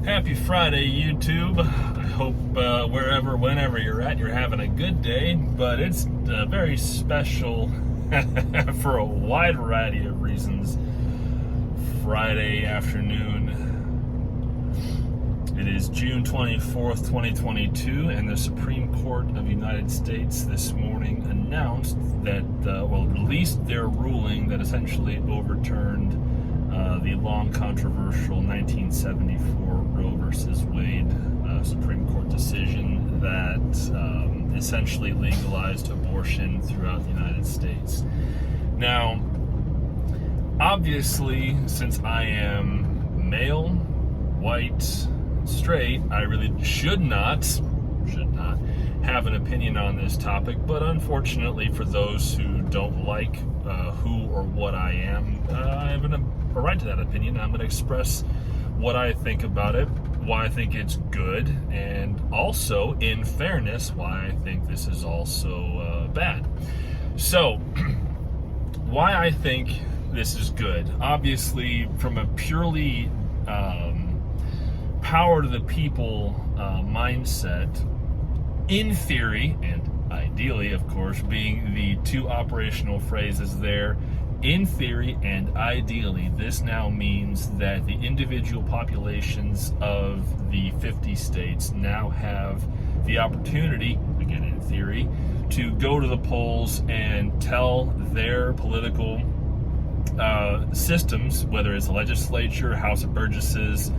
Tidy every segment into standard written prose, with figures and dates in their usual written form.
Happy Friday, YouTube. I hope wherever, whenever you're at, you're having a good day, but it's very special for a wide variety of reasons. Friday afternoon. It is June 24th, 2022, and the Supreme Court of the United States this morning announced that, released their ruling that essentially overturned the long controversial 1974 Roe versus Wade Supreme Court decision that essentially legalized abortion throughout the United States. Now, obviously, since I am male, white, straight, I really should not have an opinion on this topic, but unfortunately for those who don't like who or what I am, I have a right to that opinion. I'm going to express what I think about it, why I think it's good, and also, in fairness, why I think this is also bad. So, why I think this is good. Obviously, from a purely power to the people mindset, in theory, and ideally, of course, being the two operational phrases there, in theory and ideally, this now means that the individual populations of the 50 states now have the opportunity, again in theory, to go to the polls and tell their political systems, whether it's the legislature, House of Burgesses,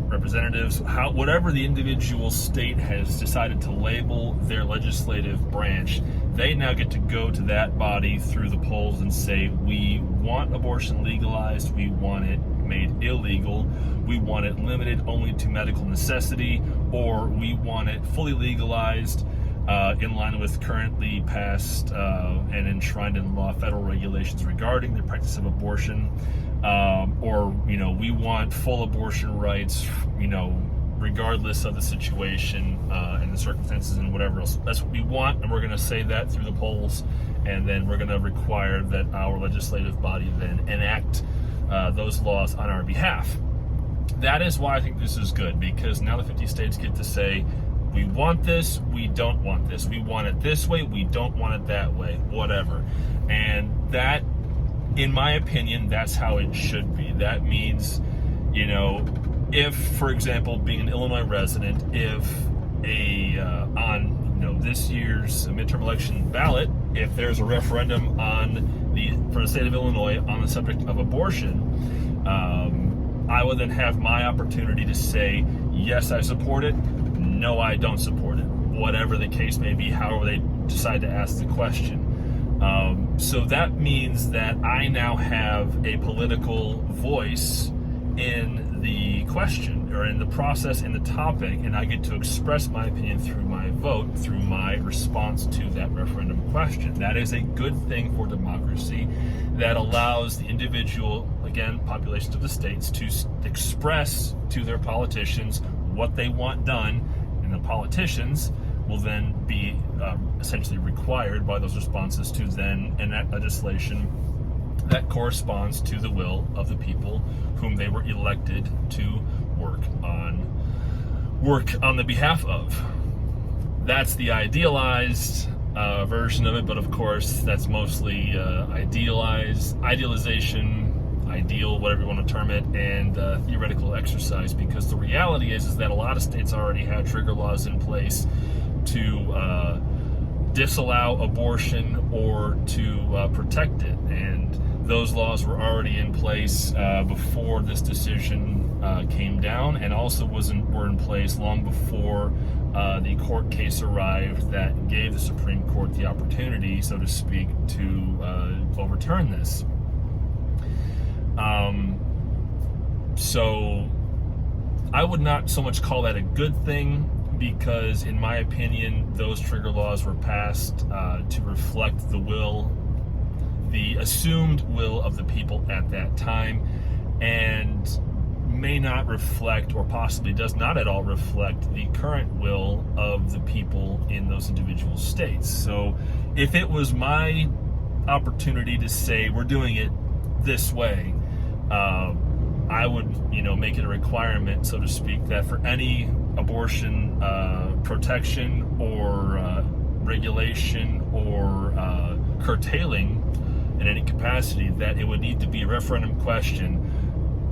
representatives, whatever the individual state has decided to label their legislative branch, they now get to go to that body through the polls and say, we want abortion legalized, we want it made illegal, we want it limited only to medical necessity, or we want it fully legalized in line with currently passed and enshrined in law federal regulations regarding the practice of abortion, we want full abortion rights, regardless of the situation and the circumstances and whatever else. That's what we want, and we're going to say that through the polls, and then we're going to require that our legislative body then enact those laws on our behalf. That is why I think this is good, because now the 50 states get to say, we want this, we don't want this. We want it this way, we don't want it that way, whatever. And that, in my opinion, that's how it should be. That means, if, for example, being an Illinois resident, if on this year's midterm election ballot, if there's a referendum for the state of Illinois on the subject of abortion, I would then have my opportunity to say, yes, I support it, no, I don't support it, whatever the case may be, however they decide to ask the question. So that means that I now have a political voice in the question, or in the process, in the topic, and I get to express my opinion through my vote, through my response to that referendum question. That is a good thing for democracy. That allows the individual, again, populations of the states to express to their politicians what they want done, and the politicians will then be essentially required by those responses to then enact legislation that corresponds to the will of the people whom they were elected to work on the behalf of. That's the idealized version of it, but of course that's mostly idealization, ideal, whatever you want to term it, and theoretical exercise, because the reality is that a lot of states already have trigger laws in place to disallow abortion or to protect it, and those laws were already in place before this decision came down, and also were in place long before the court case arrived that gave the Supreme Court the opportunity, so to speak, to overturn this. So I would not so much call that a good thing, because in my opinion, those trigger laws were passed to reflect the assumed will of the people at that time, and may not reflect, or possibly does not at all reflect, the current will of the people in those individual states. So if it was my opportunity to say we're doing it this way, I would, make it a requirement, so to speak, that for any abortion protection or regulation or curtailing in any capacity, that it would need to be a referendum question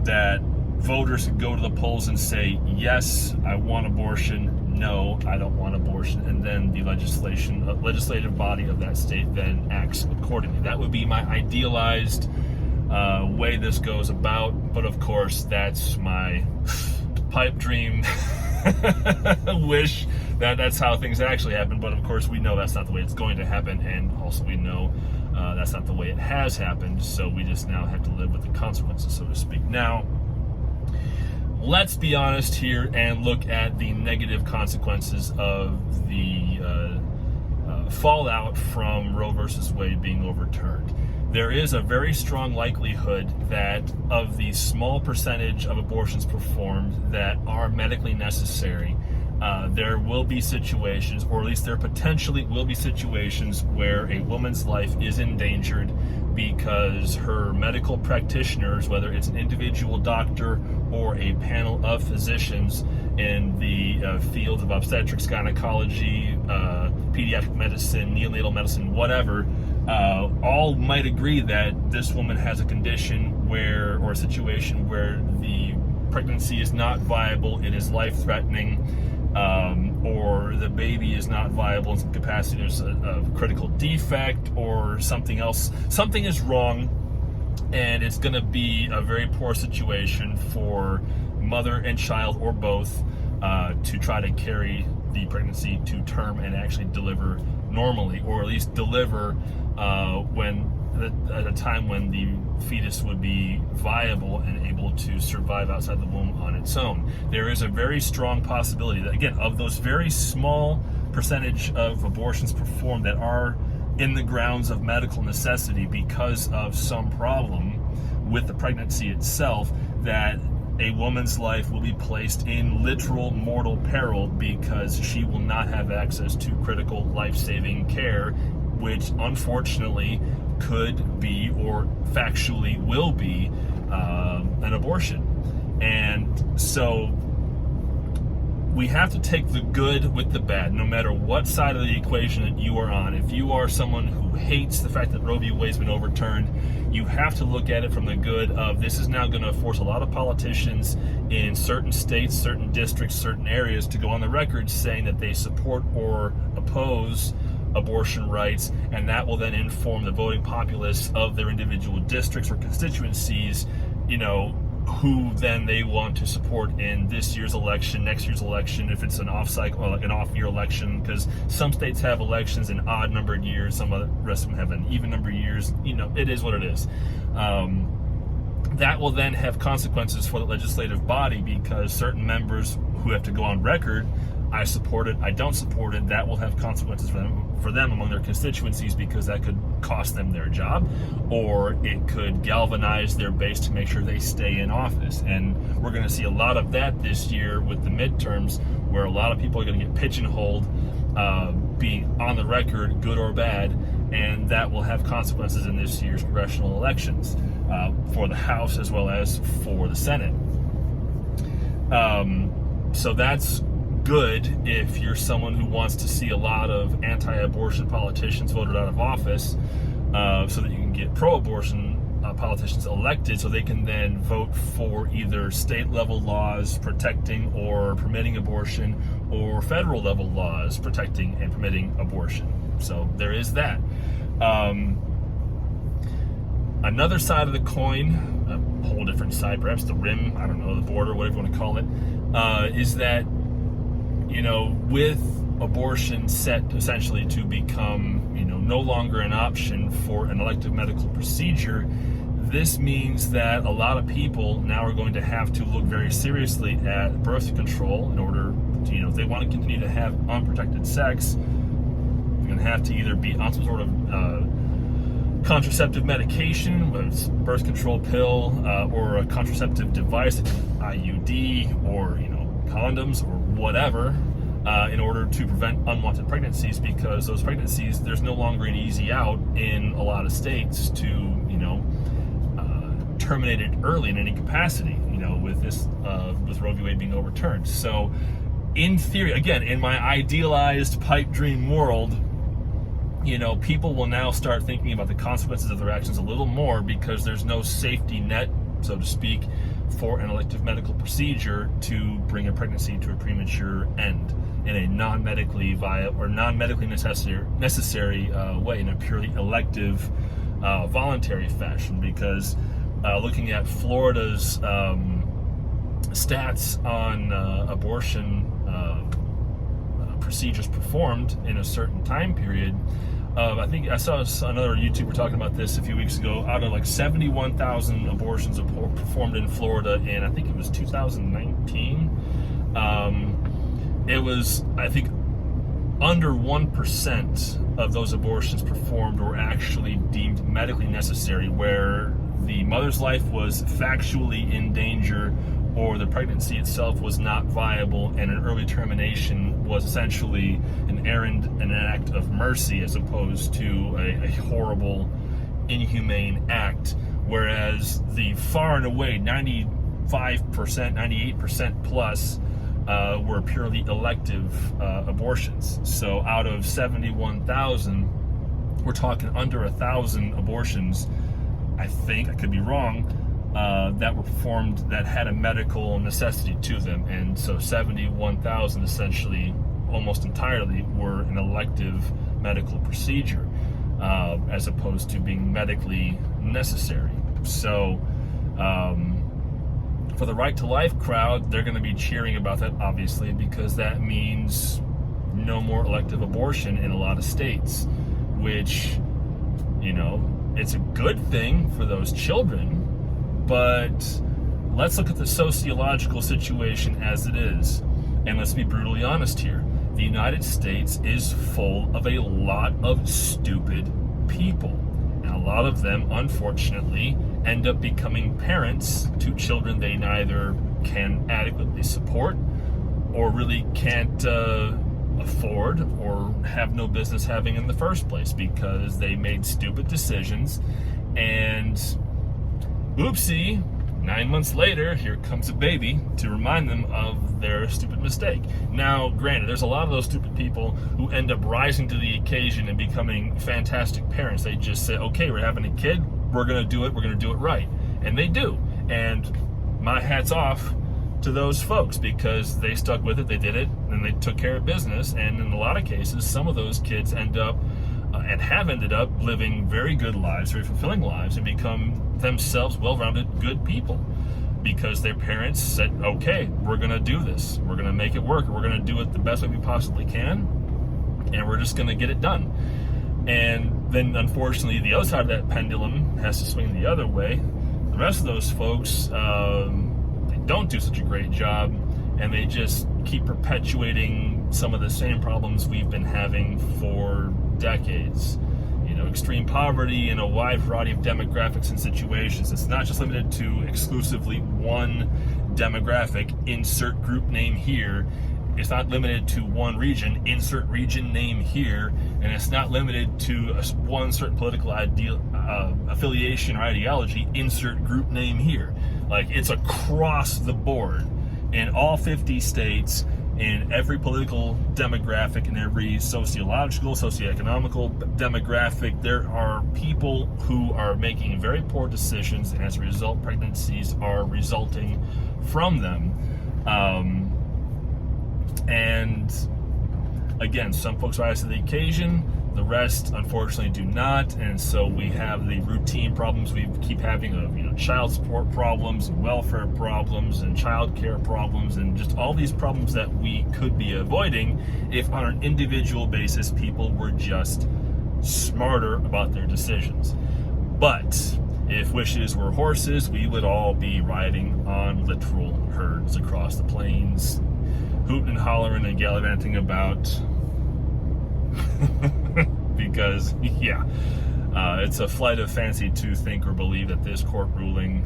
that voters could go to the polls and say, yes, I want abortion, no, I don't want abortion, and then the legislative body of that state then acts accordingly. That would be my idealized way this goes about, but of course that's my pipe dream wish that that's how things actually happen. But of course we know that's not the way it's going to happen, and also we know that's not the way it has happened, so we just now have to live with the consequences, so to speak. Now, let's be honest here and look at the negative consequences of the fallout from Roe versus Wade being overturned. There is a very strong likelihood that of the small percentage of abortions performed that are medically necessary, there will be situations, or at least there potentially will be situations, where a woman's life is endangered because her medical practitioners, whether it's an individual doctor or a panel of physicians in the field of obstetrics, gynecology, pediatric medicine, neonatal medicine, whatever, all might agree that this woman has a condition or a situation where the pregnancy is not viable, it is life-threatening, or the baby is not viable in some capacity, there's a critical defect or something else. Something is wrong, and it's going to be a very poor situation for mother and child, or both, to try to carry the pregnancy to term and actually deliver normally, or at least deliver at a time when the fetus would be viable and able to survive outside the womb on its own. There is a very strong possibility that, again, of those very small percentage of abortions performed that are in the grounds of medical necessity because of some problem with the pregnancy itself, that a woman's life will be placed in literal mortal peril because she will not have access to critical life-saving care, which unfortunately could be, or factually will be, an abortion. And so we have to take the good with the bad, no matter what side of the equation that you are on. If you are someone who hates the fact that Roe v. Wade's been overturned, you have to look at it from the good of, this is now going to force a lot of politicians in certain states, certain districts, certain areas to go on the record saying that they support or oppose abortion rights, and that will then inform the voting populace of their individual districts or constituencies, who then they want to support in this year's election, next year's election, if it's an off-cycle, or an off-year election, because some states have elections in odd-numbered years, some of the rest of them have an even-numbered years. It is what it is. That will then have consequences for the legislative body, because certain members who have to go on record, I support it, I don't support it, that will have consequences for them among their constituencies, because that could cost them their job, or it could galvanize their base to make sure they stay in office. And we're going to see a lot of that this year with the midterms, where a lot of people are going to get pigeonholed, being on the record, good or bad, and that will have consequences in this year's congressional elections, for the House as well as for the Senate. So that's good if you're someone who wants to see a lot of anti-abortion politicians voted out of office, so that you can get pro-abortion politicians elected, so they can then vote for either state-level laws protecting or permitting abortion, or federal-level laws protecting and permitting abortion. So there is that. Another side of the coin, a whole different side, perhaps the rim, I don't know, the border, whatever you want to call it, is that, with abortion set essentially to become, no longer an option for an elective medical procedure, this means that a lot of people now are going to have to look very seriously at birth control in order to, if they want to continue to have unprotected sex, they're going to have to either be on some sort of contraceptive medication, whether it's a birth control pill, or a contraceptive device, like an IUD, or, condoms, or whatever, in order to prevent unwanted pregnancies, because those pregnancies, there's no longer an easy out in a lot of states to, terminate it early in any capacity. with Roe v. Wade being overturned. So, in theory, again, in my idealized pipe dream world, people will now start thinking about the consequences of their actions a little more, because there's no safety net, so to speak, for an elective medical procedure to bring a pregnancy to a premature end in a non-medically necessary way, in a purely elective, voluntary fashion. Because looking at Florida's stats on abortion procedures performed in a certain time period, I think I saw another YouTuber talking about this a few weeks ago. Out of like 71,000 abortions performed in Florida in, I think it was 2019, it was, I think, under 1% of those abortions performed were actually deemed medically necessary, where the mother's life was factually in danger, or the pregnancy itself was not viable, and an early termination was essentially an act of mercy, as opposed to a horrible, inhumane act. Whereas the far and away 95%, 98% plus were purely elective abortions. So out of 71,000, we're talking under 1,000 abortions, I think, I could be wrong, that were performed that had a medical necessity to them. And so 71,000 essentially almost entirely were an elective medical procedure, as opposed to being medically necessary. So for the Right to Life crowd, they're going to be cheering about that, obviously, because that means no more elective abortion in a lot of states, which, it's a good thing for those children. But let's look at the sociological situation as it is. And let's be brutally honest here. The United States is full of a lot of stupid people. And a lot of them, unfortunately, end up becoming parents to children they neither can adequately support, or really can't afford, or have no business having in the first place, because they made stupid decisions, and oopsie, 9 months later, here comes a baby to remind them of their stupid mistake. Now, granted, there's a lot of those stupid people who end up rising to the occasion and becoming fantastic parents. They just say, okay, we're having a kid, we're going to do it right. And they do. And my hat's off to those folks, because they stuck with it, they did it, and they took care of business. And in a lot of cases, some of those kids end up and have ended up living very good lives, very fulfilling lives, and become themselves well-rounded, good people, because their parents said, okay, we're going to do this. We're going to make it work. We're going to do it the best way we possibly can, and we're just going to get it done. And then, unfortunately, the other side of that pendulum has to swing the other way. The rest of those folks, they don't do such a great job, and they just keep perpetuating some of the same problems we've been having for decades. Extreme poverty in a wide variety of demographics and situations. It's not just limited to exclusively one demographic, insert group name here. It's not limited to one region, insert region name here. And it's not limited to one certain political affiliation or ideology, insert group name here. Like, it's across the board in all 50 states, in every political demographic, in every sociological, socioeconomical demographic. There are people who are making very poor decisions, and as a result, pregnancies are resulting from them. And again, some folks rise to the occasion, the rest unfortunately do not. And so we have the routine problems we keep having of child support problems, and welfare problems, and child care problems, and just all these problems that we could be avoiding if on an individual basis people were just smarter about their decisions. But if wishes were horses, we would all be riding on literal herds across the plains, hooting and hollering and gallivanting about. Because, it's a flight of fancy to think or believe that this court ruling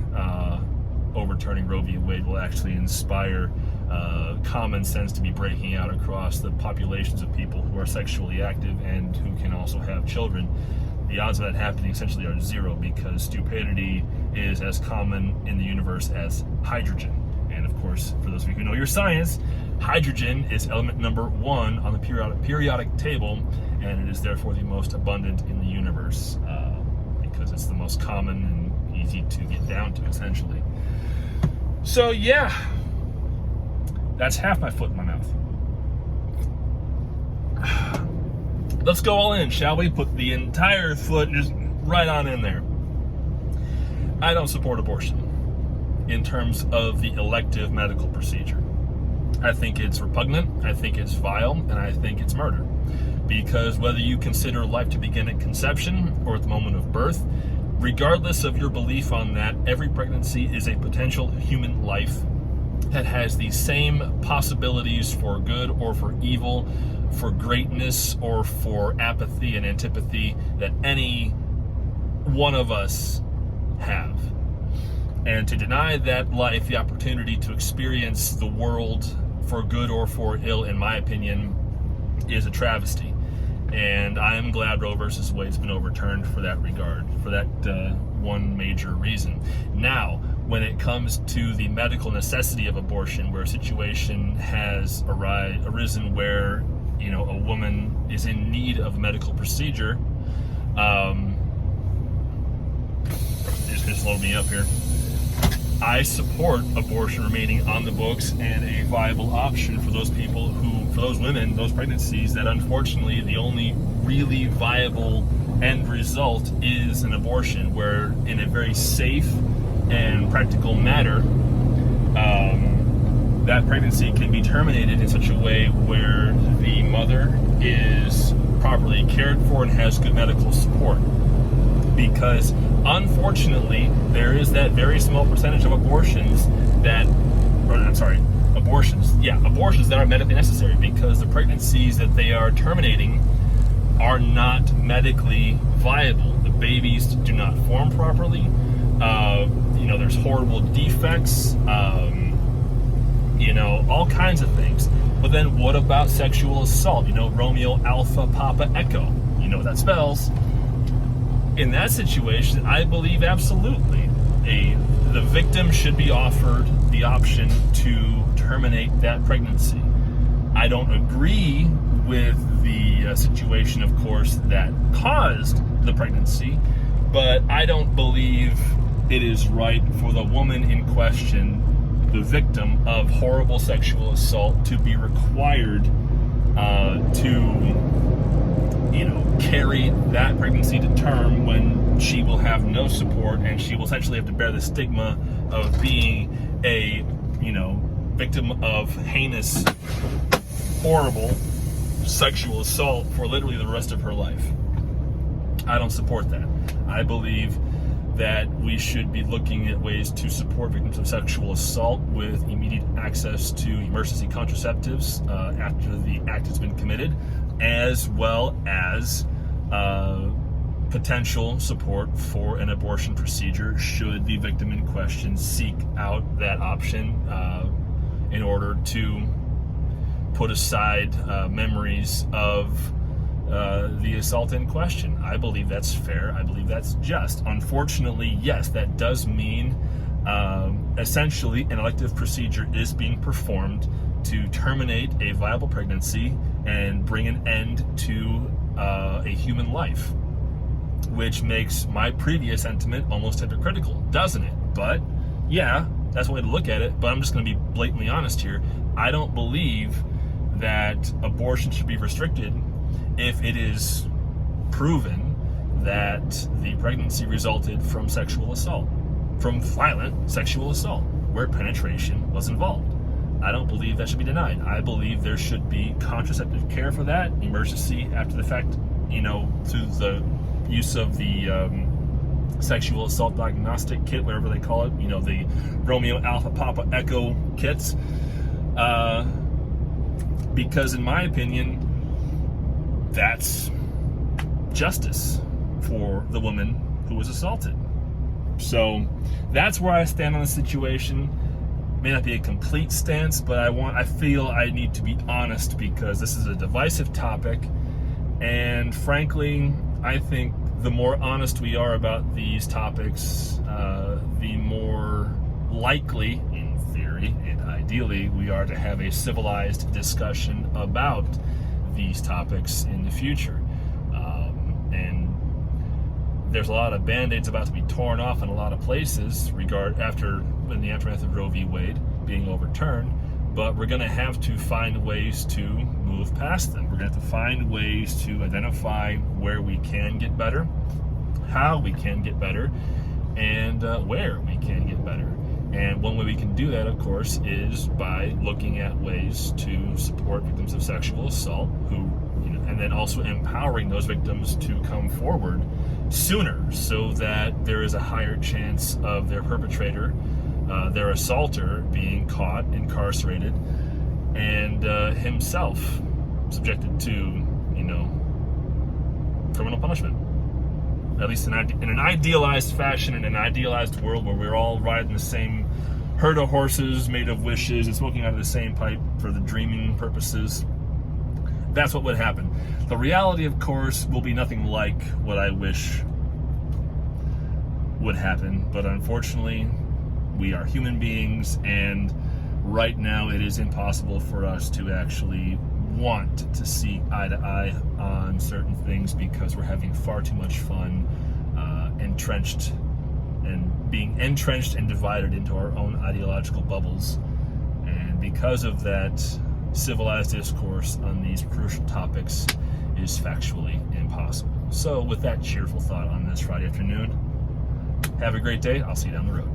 overturning Roe v. Wade will actually inspire common sense to be breaking out across the populations of people who are sexually active and who can also have children. The odds of that happening essentially are zero, because stupidity is as common in the universe as hydrogen. who know your science, hydrogen is element number 1 on the periodic table, and it is therefore the most abundant in the universe because it's the most common and easy to get down to, essentially. So yeah, that's half my foot in my mouth. Let's go all in, shall we? Put the entire foot just right on in there. I don't support abortion in terms of the elective medical procedure. I think it's repugnant, I think it's vile, and I think it's murder. Because whether you consider life to begin at conception or at the moment of birth, regardless of your belief on that, every pregnancy is a potential human life that has the same possibilities for good or for evil, for greatness or for apathy and antipathy that any one of us have. And to deny that life the opportunity to experience the world for good or for ill, in my opinion, is a travesty. And I am glad Roe versus Wade's been overturned for that regard, for that one major reason. Now, when it comes to the medical necessity of abortion, where a situation has arisen where, you know, a woman is in need of a medical procedure, just load me up here. I support abortion remaining on the books and a viable option for those people for those women, those pregnancies, that unfortunately the only really viable end result is an abortion, where in a very safe and practical manner, that pregnancy can be terminated in such a way where the mother is properly cared for and has good medical support. Because unfortunately, there is that very small percentage of abortions that are medically necessary, because the pregnancies that they are terminating are not medically viable. The babies do not form properly. There's horrible defects, all kinds of things. But then what about sexual assault? Romeo Alpha Papa Echo. You know what that spells. In that situation, I believe absolutely the victim should be offered the option to terminate that pregnancy. I don't agree with the situation, of course, that caused the pregnancy, but I don't believe it is right for the woman in question, the victim of horrible sexual assault, to be required to carry that pregnancy to term when she will have no support, and she will essentially have to bear the stigma of being a victim of heinous, horrible sexual assault for literally the rest of her life. I don't support that. I believe that we should be looking at ways to support victims of sexual assault with immediate access to emergency contraceptives after the act has been committed, as well as potential support for an abortion procedure should the victim in question seek out that option in order to put aside memories of the assault in question. I believe that's fair. I believe that's just. Unfortunately, yes, that does mean essentially an elective procedure is being performed to terminate a viable pregnancy and bring an end to a human life, which makes my previous sentiment almost hypocritical, doesn't it? But yeah, that's one way to look at it. But I'm just going to be blatantly honest here. I don't believe that abortion should be restricted if it is proven that the pregnancy resulted from sexual assault, from violent sexual assault, where penetration was involved. I don't believe that should be denied. I believe there should be contraceptive care for that, emergency after the fact, through the use of the sexual assault diagnostic kit, whatever they call it, the Romeo Alpha Papa Echo kits. Because in my opinion, that's justice for the woman who was assaulted. So that's where I stand on the situation. May not be a complete stance, but I feel I need to be honest, because this is a divisive topic, and frankly, I think the more honest we are about these topics, the more likely, in theory and ideally we are to have a civilized discussion about these topics in the future. And there's a lot of band-aids about to be torn off in a lot of places in the aftermath of Roe v. Wade being overturned, but we're going to have to find ways to move past them. We're going to have to find ways to identify where we can get better, how we can get better, and where we can get better. And one way we can do that, of course, is by looking at ways to support victims of sexual assault, and then also empowering those victims to come forward sooner, so that there is a higher chance of their perpetrator, their assaulter, being caught, incarcerated, and himself subjected to, criminal punishment. At least in an idealized fashion, in an idealized world where we're all riding the same herd of horses made of wishes and smoking out of the same pipe for the dreaming purposes. That's what would happen. The reality, of course, will be nothing like what I wish would happen, but unfortunately, we are human beings, and right now it is impossible for us to actually want to see eye to eye on certain things, because we're having far too much fun being entrenched and divided into our own ideological bubbles. And because of that, civilized discourse on these crucial topics is factually impossible. So with that cheerful thought on this Friday afternoon, have a great day. I'll see you down the road.